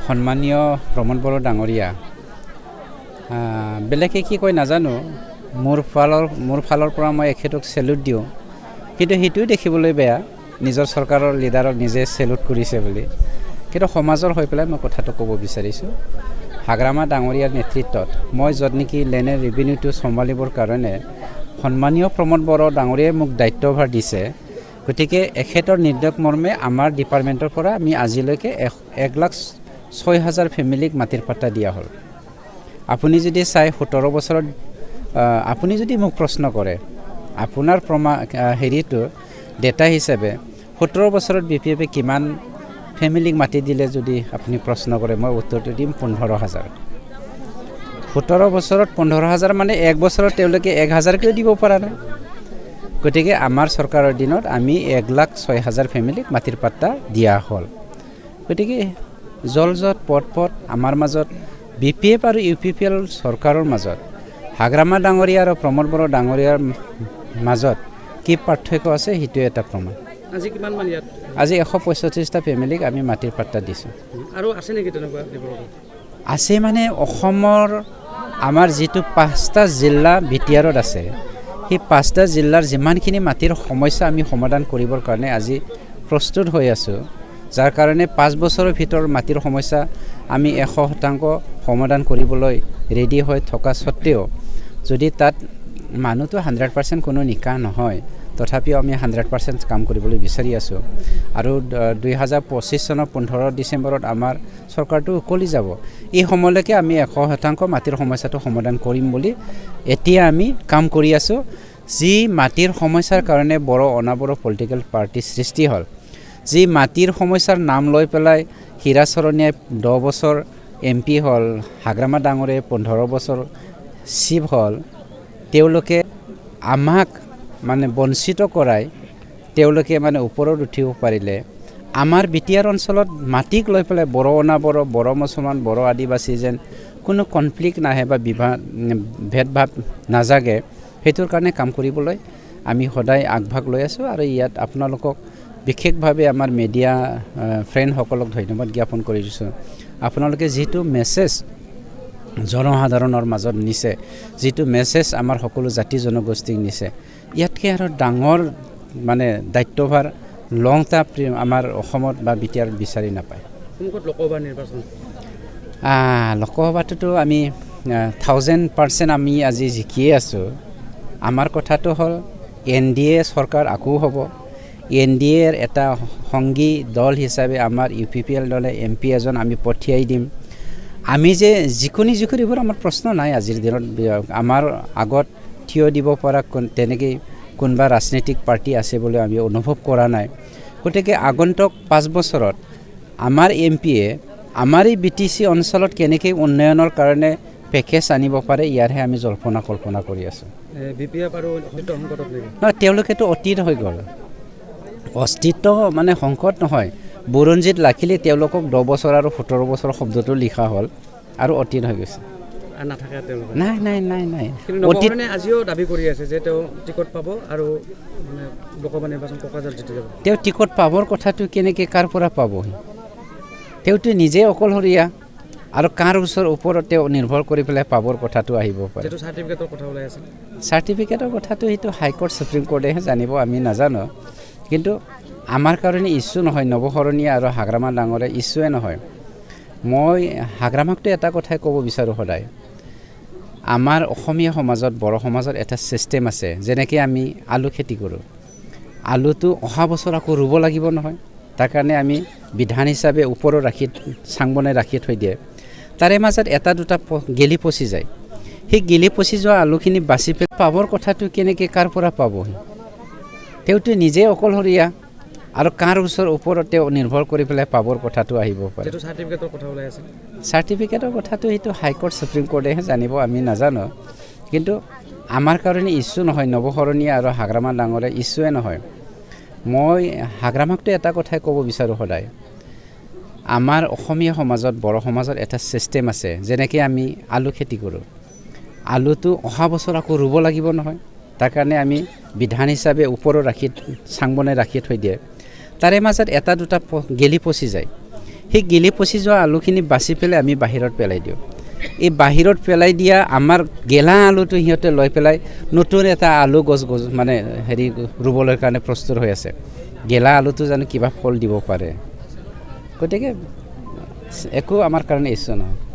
সন্মানীয় প্ৰমোদ বড়ো ডাঙৰীয়া বেলেগে কি কয় নাজানো মোৰ ফালৰ পৰা মই এখেতক চেলুট দিওঁ কিন্তু সেইটোও দেখিবলৈ বেয়া নিজৰ চৰকাৰৰ লিডাৰক নিজে চেলুট কৰিছে বুলি কিন্তু সমাজৰ হৈ পেলাই মই কথাটো ক'ব বিচাৰিছোঁ হাগ্ৰামা ডাঙৰীয়াৰ নেতৃত্বত মই য'ত নেকি লেনে ৰেভিনিউটো চম্ভালিবৰ কাৰণে সন্মানীয় প্ৰমোদ বড়ো ডাঙৰীয়াই মোক দায়িত্বভাৰ দিছে গতিকে এখেতৰ নিৰ্দেশ মৰ্মে আমাৰ ডিপাৰ্টমেণ্টৰ পৰা আমি আজিলৈকে 1,06,000 ফেমিলিক মাটিৰ পাট্টা দিয়া হ'ল আপুনি যদি চাই 17 বছৰত আপুনি যদি মোক প্ৰশ্ন কৰে আপোনাৰ হেৰিটো ডেটা হিচাপে 17 বছৰত বিপিএফে কিমান ফেমিলিক মাটি দিলে যদি আপুনি প্ৰশ্ন কৰে মই উত্তৰটো দিম 15,000 17 বছৰত 15,000 মানে এক বছৰত তেওঁলোকে 1,000কেও দিব পৰা নাই গতিকে আমাৰ চৰকাৰৰ দিনত আমি 1,06,000 ফেমিলিক মাটিৰ পাট্টা দিয়া হ'ল গতিকে জলজত পট আমাৰ মাজত বিপিএফ আৰু ইউপিপিএল চৰকাৰৰ মাজত হাগ্ৰামা ডাঙৰীয়া আৰু প্ৰমোদ বড়ো ডাঙৰীয়াৰ মাজত কি পাৰ্থক্য আছে সেইটো এটা প্ৰমাণ আজি কিমান মান ইয়াত আজি 135টা ফেমিলিক আমি মাটিৰ পাট্টা দিছোঁ আৰু আছে নেকি তেনেকুৱা আছে মানে অসমৰ আমাৰ যিটো 5টা জিলা বিটিআৰত আছে সেই 5টা জিলাৰ যিমানখিনি মাটিৰ সমস্যা আমি সমাধান কৰিবৰ কাৰণে আজি প্ৰস্তুত হৈ আছোঁ যাৰ কাৰণে 5 বছৰৰ ভিতৰত মাটিৰ সমস্যা আমি 100% সমাধান কৰিবলৈ ৰেডি হৈ থকা সত্ত্বেও যদি তাত মানুহটো 100% কোনো নিকা নহয় তথাপিও আমি 100% কাম কৰিবলৈ বিচাৰি আছোঁ আৰু 2025 চনৰ 15 ডিচেম্বৰত আমাৰ চৰকাৰটো উকলি যাব এই সময়লৈকে আমি 100% মাটিৰ সমস্যাটো সমাধান কৰিম বুলি এতিয়া আমি কাম কৰি আছোঁ যি মাটিৰ সমস্যাৰ কাৰণে বড়ো অনাবড়ো পলিটিকেল পাৰ্টি সৃষ্টি হ'ল যি মাটিৰ সমস্যাৰ নাম লৈ পেলাই হীৰা চৰণীয়াই 10 বছৰ এমপি হ'ল হাগ্ৰামা ডাঙৰীয়াই 15 বছৰ চিফ হ'ল তেওঁলোকে আমাক মানে বঞ্চিত কৰাই তেওঁলোকে মানে ওপৰত উঠিব পাৰিলে আমাৰ বিটিআৰ অঞ্চলত মাটিক লৈ পেলাই বড়ো অনাবড়ো বড়ো মুছলমান বড়ো আদিবাসী যেন কোনো কনফ্লিক্ট নাহে বা ভেদভাৱ নাজাগে সেইটোৰ কাৰণে কাম কৰিবলৈ আমি সদায় আগভাগ লৈ আছোঁ আৰু ইয়াত আপোনালোকক বিশেষভাৱে আমাৰ মিডিয়া ফ্ৰেণ্ডসকলক ধন্যবাদ জ্ঞাপন কৰিছোঁ আপোনালোকে যিটো মেছেজ জনসাধাৰণৰ মাজত নিছে যিটো মেছেজ আমাৰ সকলো জাতি জনগোষ্ঠীক নিছে ইয়াতকৈ আৰু ডাঙৰ মানে দায়িত্বভাৰ লংটা আমাৰ অসমত বা বিটিআৰত বিচাৰি নাপায় লোকসভা নিৰ্বাচন লোকসভাটোতো আমি 1000% আমি আজি জিকিয়ে আছোঁ আমাৰ কথাটো হ'ল NDA চৰকাৰ আকৌ হ'ব NDAৰ এটা সংগী দল হিচাপে আমাৰ UPPL দলে MP এজন আমি পঠিয়াই দিম আমি যে যিকোনিবোৰ আমাৰ প্ৰশ্ন নাই আজিৰ দিনত আমাৰ আগত থিয় দিব পৰা তেনেকৈ কোনোবা ৰাজনৈতিক পাৰ্টি আছে বুলি আমি অনুভৱ কৰা নাই গতিকে আগন্তুক 5 বছৰত আমাৰ MPয়ে আমাৰ এই BTC অঞ্চলত কেনেকৈ উন্নয়নৰ কাৰণে পেকেজ আনিব পাৰে ইয়াৰহে আমি কল্পনা কৰি আছোঁ বিপিএফ আৰু সংকটত নহয় তেওঁলোকেতো অতীত হৈ গ'ল অস্তিত্ব মানে সংকট নহয় বুৰঞ্জীত লাখিলে তেওঁলোকক 10 বছৰ আৰু 17 বছৰ শব্দটো লিখা হ'ল আৰু অতীত হৈ গৈছে নাই আজিও দাবী কৰি আছে যে তেওঁ টিকট পাব আৰু লোকসভা নিৰ্বাচন কোকৰাঝাৰ জিতি যাব তেওঁ টিকট পাবৰ কথাটো কেনেকৈ কাৰ পৰা পাবহি তেওঁতো নিজে অকলশৰীয়া আৰু কাৰ ওপৰত তেওঁ নিৰ্ভৰ কৰি পেলাই পাবৰ কথাটো আহিব পাৰে যেটো চাৰ্টিফিকেটৰ কথা ওলাই আছে চাৰ্টিফিকেটৰ কথাটো সেইটো হাইকোৰ্ট সুপ্ৰিম কোৰ্টেহে জানিব আমি নাজানো কিন্তু আমাৰ কাৰণে ইছ্যু নহয় নৱশৰণীয়া আৰু হাগ্ৰামা ডাঙৰীয়া ইছ্যুৱে নহয় মই হাগ্ৰামাকটো এটা কথাই ক'ব বিচাৰোঁ সদায় আমাৰ অসমীয়া সমাজত বড়ো সমাজত এটা ছিষ্টেম আছে যেনেকৈ আমি আলু খেতি কৰোঁ আলুটো অহা বছৰ আকৌ ৰুব লাগিব নহয় তাৰ কাৰণে আমি বিধান হিচাপে ওপৰত ৰাখি চাং বনাই ৰাখি থৈ দিয়ে তাৰে মাজত এটা দুটা গেলি পচি যায় সেই গেলি পচি যোৱা আলুখিনি বাচি পেলাই পাবৰ কথাটো কেনেকৈ কাৰ পৰা পাবহি তেওঁতো নিজে অকলশৰীয়া আৰু কাৰ ওপৰত তেওঁ নিৰ্ভৰ কৰি পেলাই পাবৰ কথাটো আহিব পাৰে যেটো চাৰ্টিফিকেটৰ কথা ওলাই আছে চাৰ্টিফিকেটৰ কথাটো সেইটো হাইকোৰ্ট সুপ্ৰিম কোৰ্টেহে জানিব আমি নাজানো কিন্তু আমাৰ কাৰণে ইছ্যু নহয় নৱশৰণীয়া আৰু হাগ্ৰামা ডাঙৰীয়া ইছ্যুৱে নহয় মই হাগ্ৰামাকটো এটা কথাই ক'ব বিচাৰোঁ সদায় আমাৰ অসমীয়া সমাজত বড়ো সমাজত এটা ছিষ্টেম আছে যেনেকৈ আমি আলু খেতি কৰোঁ আলুটো অহা বছৰ আকৌ ৰুব লাগিব নহয় তাৰ কাৰণে আমি বিধান হিচাপে ওপৰত ৰাখি চাং বনাই ৰাখি থৈ দিয়ে তাৰে মাজত এটা দুটা গেলি পচি যায় সেই গেলি পচি যোৱা আলুখিনি বাছি পেলাই আমি বাহিৰত পেলাই দিওঁ এই বাহিৰত পেলাই দিয়া আমাৰ গেলা আলুটো সিহঁতে লৈ পেলাই নতুন এটা আলু গছ মানে হেৰি ৰুবলৈ কাৰণে প্ৰস্তুত হৈ আছে গেলা আলুটো জানো কিবা ফল দিব পাৰে গতিকে একো আমাৰ কাৰণে ইচ্ছু নহয়